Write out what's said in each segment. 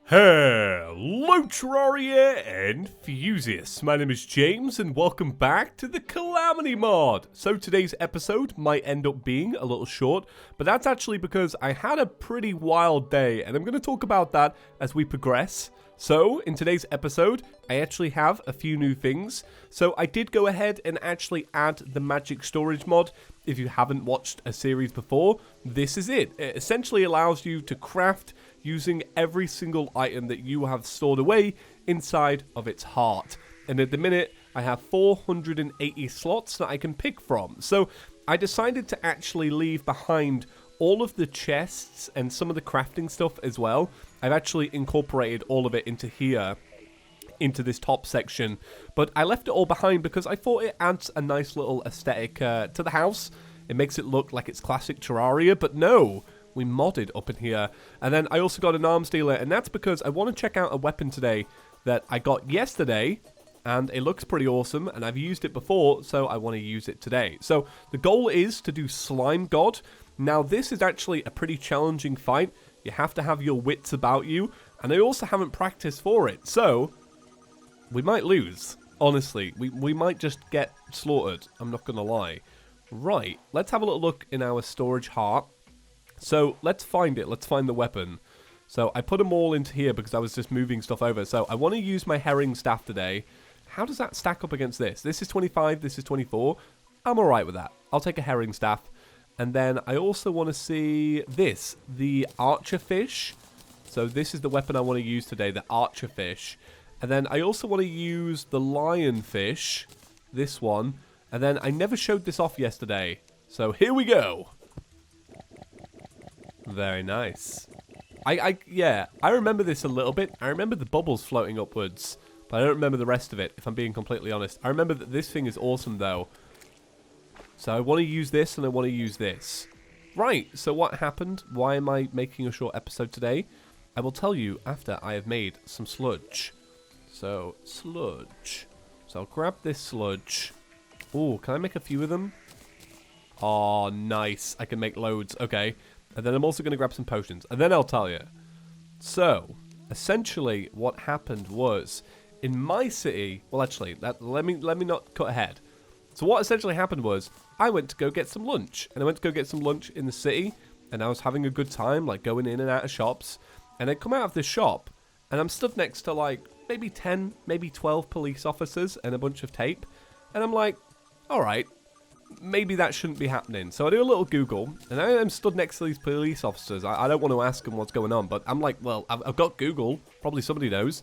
Hello Terraria and enthusiasts, my name is James and welcome back to the Calamity mod. So today's episode might end up being a little short, but that's actually because I had a pretty wild day and I'm going to talk about that as we progress. So in today's episode, I actually have a few new things. So I did go ahead and actually add the magic storage mod. If you haven't watched a series before, this is it. It essentially allows you to craft using every single item that you have stored away inside of its heart. And at the minute, I have 480 slots that I can pick from. So I decided to actually leave behind all of the chests and some of the crafting stuff as well. I've actually incorporated all of it into here, into this top section. But I left it all behind because I thought it adds a nice little aesthetic to the house. It makes it look like it's classic Terraria, but no. We modded up in here. And then I also got an arms dealer, and that's because I want to check out a weapon today that I got yesterday, and it looks pretty awesome, and I've used it before, so I want to use it today. So the goal is to do Slime God. Now this is actually a pretty challenging fight. You have to have your wits about you, and I also haven't practiced for it, so we might lose. Honestly, we might just get slaughtered. I'm not gonna lie. Right, let's have a little look in our storage heart. So let's find it. Let's find the weapon. So I put them all into here because I was just moving stuff over. So I want to use my herring staff today. How does that stack up against this? This is 25. This is 24. I'm all right with that. I'll take a herring staff. And then I also want to see this, the archer fish. So this is the weapon I want to use today, the archer fish. And then I also want to use the lion fish, this one. And then I never showed this off yesterday. So here we go. Very nice. Yeah, I remember this a little bit. I remember the bubbles floating upwards, but I don't remember the rest of it, if I'm being completely honest. I remember that this thing is awesome, though. So I want to use this, and I want to use this. Right, so what happened? Why am I making a short episode today? I will tell you after I have made some sludge. So, sludge. So I'll grab this sludge. Ooh, can I make a few of them? Oh, nice. I can make loads. Okay. And then I'm also going to grab some potions. And then I'll tell you. So, essentially, what happened was, in my city... Well, actually, let me not cut ahead. So what essentially happened was, I went to go get some lunch. And I went to go get some lunch in the city. And I was having a good time, like, going in and out of shops. And I come out of this shop, and I'm stood next to, like, maybe 10, maybe 12 police officers and a bunch of tape. And I'm like, alright. Maybe that shouldn't be happening. So I do a little Google, and I am stood next to these police officers. I don't want to ask them what's going on, but I'm like, well, I've got Google. Probably somebody knows.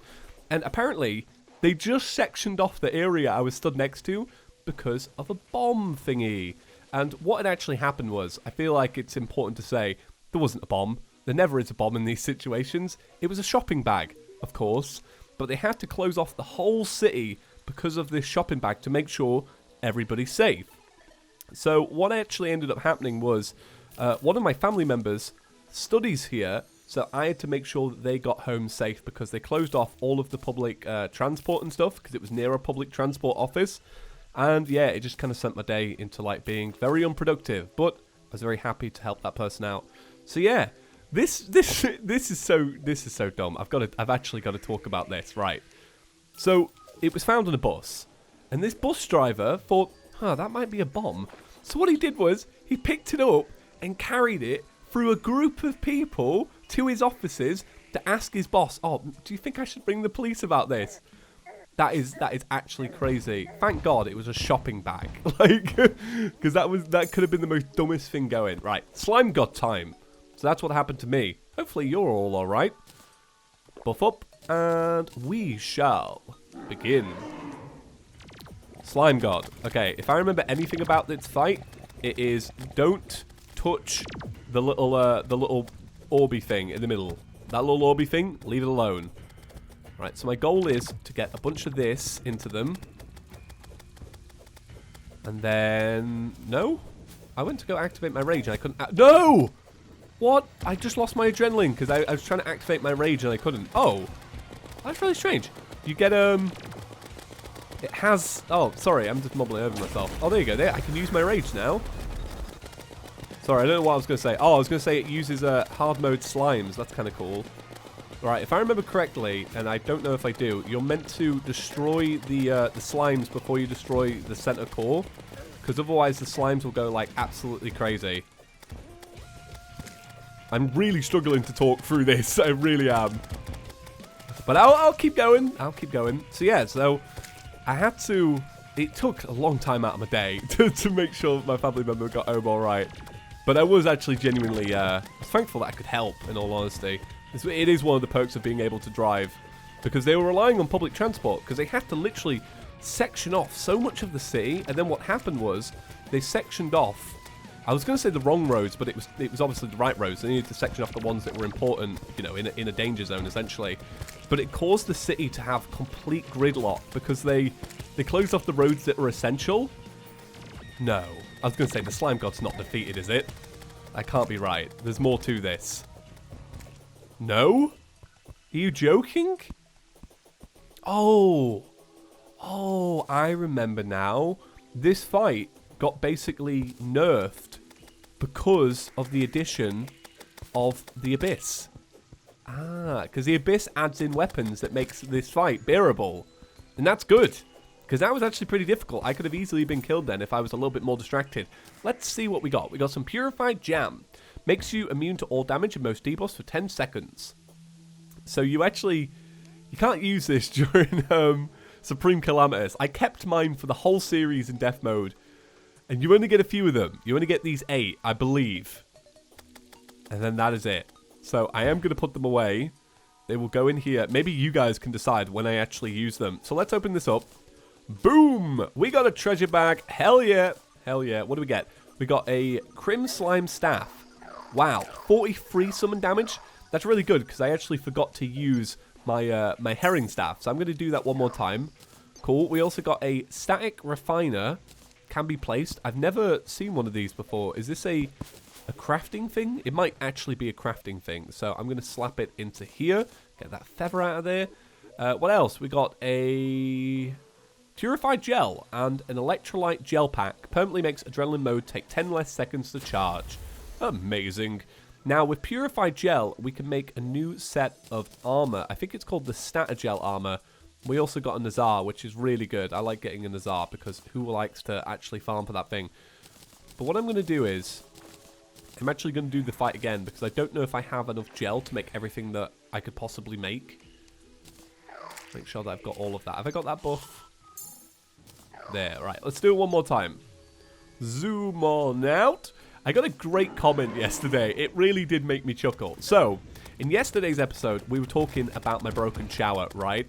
And apparently, they just sectioned off the area I was stood next to because of a bomb thingy. And what had actually happened was, I feel like it's important to say, there wasn't a bomb. There never is a bomb in these situations. It was a shopping bag, of course. But they had to close off the whole city because of this shopping bag to make sure everybody's safe. So what actually ended up happening was one of my family members studies here, so I had to make sure that they got home safe because they closed off all of the public transport and stuff because it was near a public transport office. And yeah, it just kind of sent my day into like being very unproductive, but I was very happy to help that person out. So yeah, this is so dumb. I've actually got to talk about this, right? So it was found on a bus, and this bus driver thought, that might be a bomb. So what he did was, he picked it up and carried it through a group of people to his offices to ask his boss, do you think I should bring the police about this? That is actually crazy. Thank God it was a shopping bag. Like, because that could have been the most dumbest thing going. Right, Slime God time. So that's what happened to me. Hopefully you're all alright. Buff up, and we shall begin. Slime God. Okay, if I remember anything about this fight, it is don't touch the little orby thing in the middle. That little orby thing, leave it alone. Right, so my goal is to get a bunch of this into them. And then... No? I went to go activate my rage and I couldn't... No! What? I just lost my adrenaline because I was trying to activate my rage and I couldn't. Oh. That's really strange. You get, It has... Oh, sorry, I'm just mumbling over myself. Oh, there you go. There, I can use my rage now. Sorry, I don't know what I was going to say. Oh, I was going to say it uses hard mode slimes. That's kind of cool. Right, if I remember correctly, and I don't know if I do, you're meant to destroy the slimes before you destroy the center core, because otherwise the slimes will go like absolutely crazy. I'm really struggling to talk through this. I really am. But I'll keep going. I'll keep going. So yeah, so I had to... It took a long time out of my day to make sure my family member got home all right. But I was actually genuinely thankful that I could help, in all honesty. It is one of the perks of being able to drive, because they were relying on public transport, because they had to literally section off so much of the city, and then what happened was they sectioned off, I was going to say the wrong roads, but it was obviously the right roads. They needed to section off the ones that were important, you know, in a danger zone, essentially. But it caused the city to have complete gridlock, because they closed off the roads that were essential. No. I was going to say, the slime god's not defeated, is it? That can't be right. There's more to this. No? Are you joking? Oh, I remember now. This fight got basically nerfed because of the addition of the Abyss. Ah, because the Abyss adds in weapons that makes this fight bearable. And that's good, because that was actually pretty difficult. I could have easily been killed then if I was a little bit more distracted. Let's see what we got. We got some Purified Jam. Makes you immune to all damage and most debuffs for 10 seconds. So you can't use this during Supreme Calamitous. I kept mine for the whole series in death mode. And you only get a few of them. You only get these 8, I believe. And then that is it. So I am going to put them away. They will go in here. Maybe you guys can decide when I actually use them. So let's open this up. Boom! We got a treasure bag. Hell yeah. Hell yeah. What do we get? We got a Crim Slime Staff. Wow, 43 summon damage. That's really good, because I actually forgot to use my my herring staff. So I'm going to do that one more time. Cool. We also got a Static Refiner. Can be placed. I've never seen one of these before. Is this a crafting thing? It might actually be a crafting thing. So I'm going to slap it into here. Get that feather out of there. What else? We got a Purified Gel and an Electrolyte Gel Pack. Permanently makes Adrenaline Mode take 10 less seconds to charge. Amazing. Now, with Purified Gel, we can make a new set of armor. I think it's called the Statagel armor. We also got a Nazar, which is really good. I like getting a Nazar, because who likes to actually farm for that thing? But what I'm going to do is, I'm actually going to do the fight again, because I don't know if I have enough gel to make everything that I could possibly make. Make sure that I've got all of that. Have I got that buff? There, right. Let's do it one more time. Zoom on out. I got a great comment yesterday. It really did make me chuckle. So, in yesterday's episode, we were talking about my broken shower, right?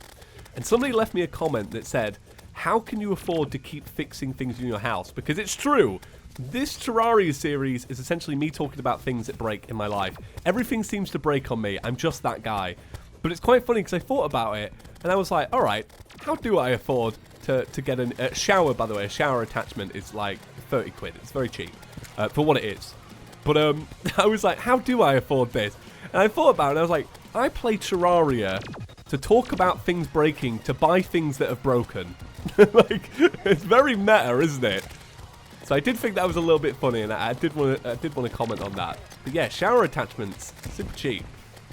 And somebody left me a comment that said, how can you afford to keep fixing things in your house? Because it's true. This Terraria series is essentially me talking about things that break in my life. Everything seems to break on me. I'm just that guy. But it's quite funny because I thought about it, and I was like, all right, how do I afford to get a shower? By the way, a shower attachment is like 30 quid. It's very cheap for what it is. But I was like, how do I afford this? And I thought about it, and I was like, I play Terraria to talk about things breaking, to buy things that have broken. Like, it's very meta, isn't it? So I did think that was a little bit funny, and I did want to comment on that. But yeah, shower attachments, super cheap.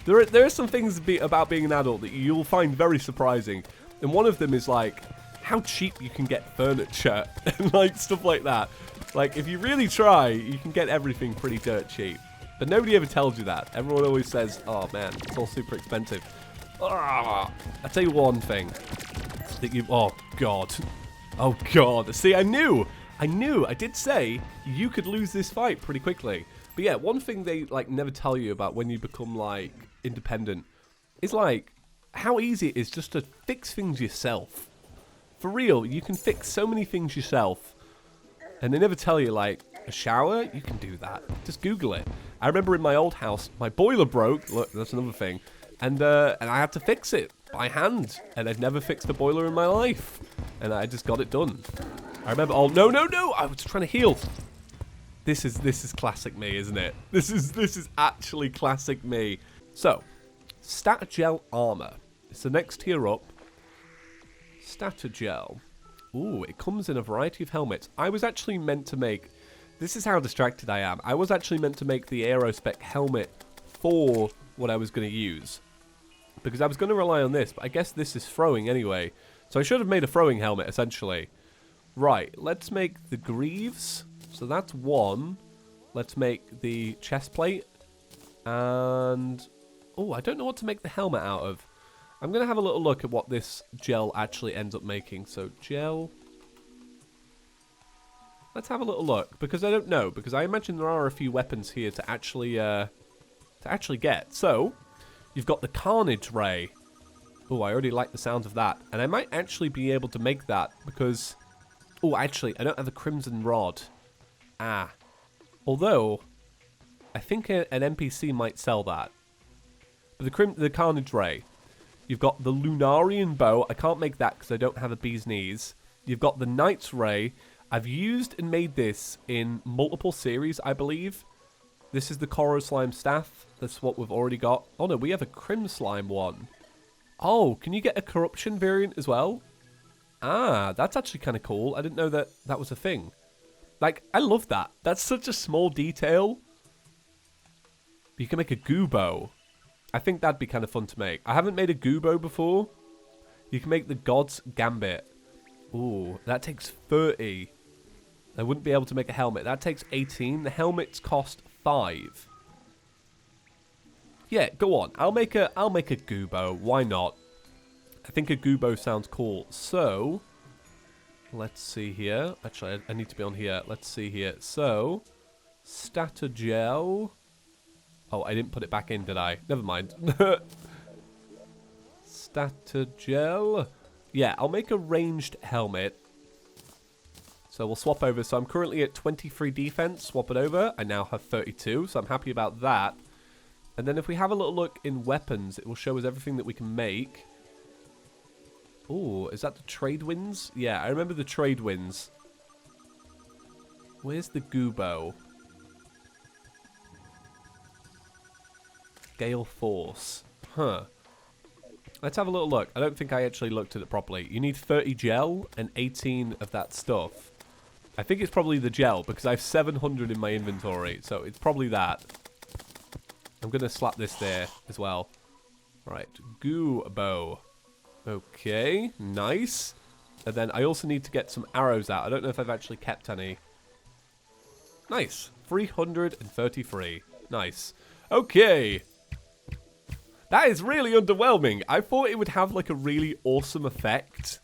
There are some things about being an adult that you'll find very surprising, and one of them is like how cheap you can get furniture and like stuff like that. Like if you really try, you can get everything pretty dirt cheap. But nobody ever tells you that. Everyone always says, "Oh man, it's all super expensive." I'll tell you one thing. Oh god. See, I knew. I did say you could lose this fight pretty quickly. But yeah, one thing they like never tell you about when you become like independent is like how easy it is just to fix things yourself. For real, you can fix so many things yourself. And they never tell you like a shower, you can do that. Just Google it. I remember in my old house, my boiler broke. Look, that's another thing. And I had to fix it by hand. And I'd never fixed a boiler in my life. And I just got it done. I remember, oh, no. I was trying to heal. This is classic me, isn't it? This is actually classic me. So, Statagel armor. It's the next tier up. Statagel. Ooh, it comes in a variety of helmets. I was actually meant to make... This is how distracted I am. I was actually meant to make the Aerospec helmet for what I was going to use. because I was going to rely on this, but I guess this is throwing anyway. So I should have made a throwing helmet, essentially. Right, let's make the greaves. So that's one. Let's make the chest plate. And... oh, I don't know what to make the helmet out of. I'm going to have a little look at what this gel actually ends up making. So, gel... let's have a little look, because I don't know. Because I imagine there are a few weapons here to actually get. So, you've got the Carnage Ray. Oh, I already like the sound of that. And I might actually be able to make that, because... oh, actually, I don't have a Crimson Rod. Ah. Although, I think an NPC might sell that. But the Carnage Ray. You've got the Lunarian Bow. I can't make that because I don't have a bee's knees. You've got the Knight's Ray. I've used and made this in multiple series, I believe. This is the Coral Slime Staff. That's what we've already got. Oh no, we have a Crim Slime one. Oh, can you get a Corruption variant as well? Ah, that's actually kind of cool. I didn't know that that was a thing. Like, I love that. That's such a small detail. You can make a Goobo. I think that'd be kind of fun to make. I haven't made a Goobo before. You can make the God's Gambit. Ooh, that takes 30. I wouldn't be able to make a helmet. That takes 18. The helmets cost 5. Yeah, go on. I'll make a Goobo. Why not? I think a Goobo sounds cool. So, let's see here. Actually, I need to be on here. Let's see here. So, Statogel. Oh, I didn't put it back in, did I? Never mind. Statogel. Yeah, I'll make a ranged helmet. So we'll swap over. So I'm currently at 23 defense. Swap it over. I now have 32, so I'm happy about that. And then if we have a little look in weapons, it will show us everything that we can make. Oh, is that the trade winds? Yeah, I remember the trade winds. Where's the Goobo? Gale Force. Huh. Let's have a little look. I don't think I actually looked at it properly. You need 30 gel and 18 of that stuff. I think it's probably the gel because I have 700 in my inventory. So it's probably that. I'm going to slap this there as well. Right. Goobo. Okay. Nice. And then I also need to get some arrows out. I don't know if I've actually kept any. Nice. 333. Nice. Okay. That is really underwhelming. I thought it would have like a really awesome effect.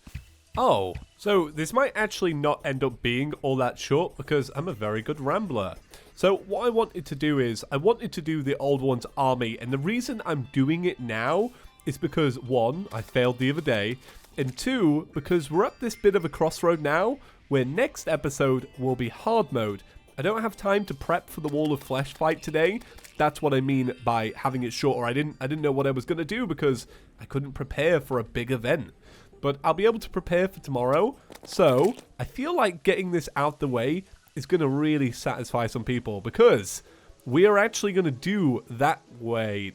Oh, so this might actually not end up being all that short because I'm a very good rambler. So what I wanted to do is I wanted to do the Old One's army, and the reason I'm doing it now is because 1, I failed the other day, and 2, because we're at this bit of a crossroad now where next episode will be hard mode. I don't have time to prep for the Wall of Flesh fight today. That's what I mean by having it shorter. I didn't know what I was going to do because I couldn't prepare for a big event. But I'll be able to prepare for tomorrow. So I feel like getting this out the way is going to really satisfy some people because we are actually going to do that way.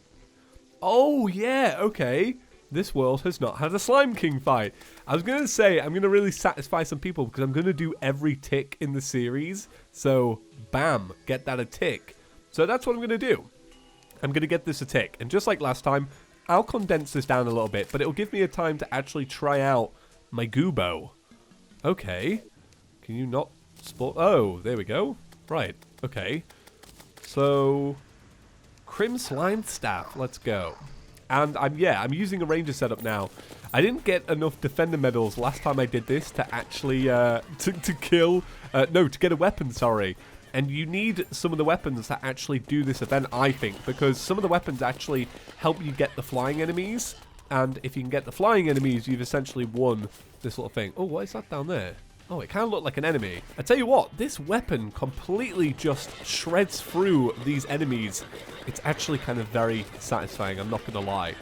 Oh, yeah, okay. This world has not had a Slime King fight. I was going to say I'm going to really satisfy some people because I'm going to do every tick in the series. So, bam, get that a tick. So that's what I'm going to do. I'm going to get this a tick. And just like last time, I'll condense this down a little bit, but it'll give me a time to actually try out my Goobo. Okay. Can you not spot? Oh, there we go. Right. Okay. So, Crim Slime Staff. Let's go. And I'm using a ranger setup now. I didn't get enough defender medals last time I did this to actually to get a weapon, sorry. And you need some of the weapons to actually do this event, I think, because some of the weapons actually help you get the flying enemies. And if you can get the flying enemies, you've essentially won this little thing. Oh, what is that down there? Oh, it kind of looked like an enemy. I tell you what, this weapon completely just shreds through these enemies. It's actually kind of very satisfying, I'm not going to lie.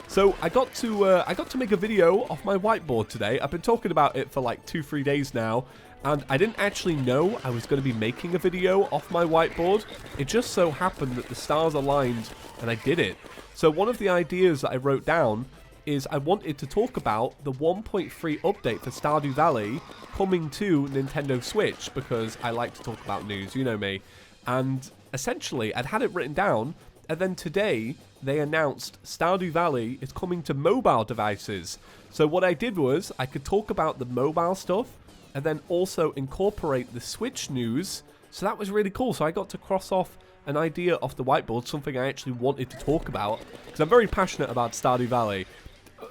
So I got to make a video off my whiteboard today. I've been talking about it for like 2-3 days now. And I didn't actually know I was going to be making a video off my whiteboard. It just so happened that the stars aligned and I did it. So one of the ideas that I wrote down is I wanted to talk about the 1.3 update for Stardew Valley coming to Nintendo Switch because I like to talk about news, you know me. And essentially, I'd had it written down, and then today, they announced Stardew Valley is coming to mobile devices. So what I did was I could talk about the mobile stuff and then also incorporate the Switch news. So that was really cool. So I got to cross off an idea off the whiteboard, something I actually wanted to talk about, because I'm very passionate about Stardew Valley.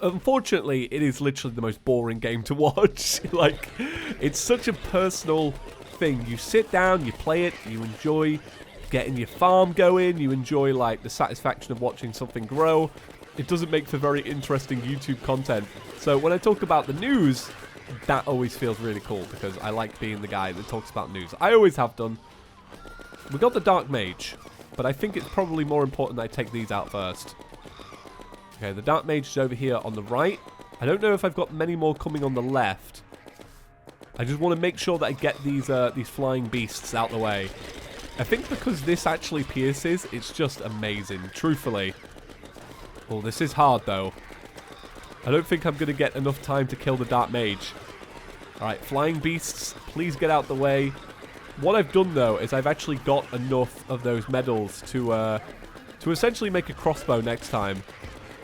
Unfortunately, it is literally the most boring game to watch. Like, it's such a personal thing. You sit down, you play it, you enjoy getting your farm going, you enjoy like the satisfaction of watching something grow. It doesn't make for very interesting YouTube content. So when I talk about the news, that always feels really cool, because I like being the guy that talks about news. I always have done. We got the Dark Mage, but I think it's probably more important that I take these out first. Okay, the Dark Mage is over here on the right. I don't know if I've got many more coming on the left. I just want to make sure that I get these flying beasts out the way. I think because this actually pierces, it's just amazing, truthfully. Oh, this is hard, though. I don't think I'm going to get enough time to kill the Dark Mage. Alright, flying beasts, please get out the way. What I've done, though, is I've actually got enough of those medals to essentially make a crossbow next time.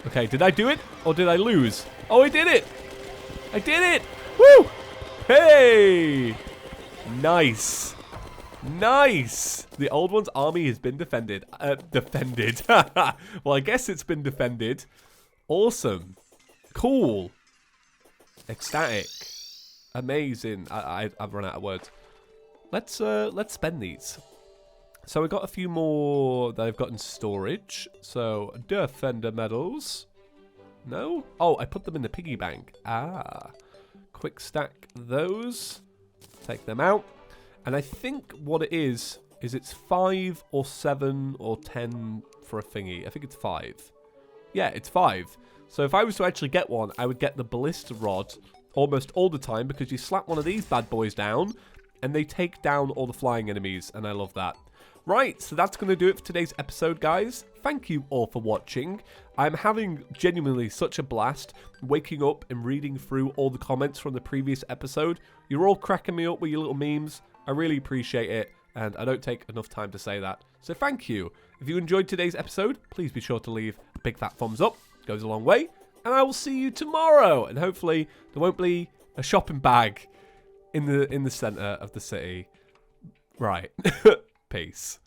Okay, did I do it? Or did I lose? Oh, I did it! I did it! Woo! Hey! Nice. Nice! The old one's army has been defended. Defended. Well, I guess it's been defended. Awesome. Cool. Ecstatic. Amazing. I've run out of words. Let's spend these. So we got a few more that I've got in storage. So defender medals. No? Oh, I put them in the piggy bank. Ah. Quick stack those. Take them out. And I think what it is it's 5 or 7 or 10 for a thingy. I think it's 5. Yeah, it's 5. So if I was to actually get one, I would get the ballista rod almost all the time, because you slap one of these bad boys down and they take down all the flying enemies, and I love that. Right, so that's going to do it for today's episode, guys. Thank you all for watching. I'm having genuinely such a blast waking up and reading through all the comments from the previous episode. You're all cracking me up with your little memes. I really appreciate it, and I don't take enough time to say that. So thank you. If you enjoyed today's episode, please be sure to leave a big fat thumbs up. It goes a long way. And I will see you tomorrow. And hopefully there won't be a shopping bag in the center of the city. Right. Peace.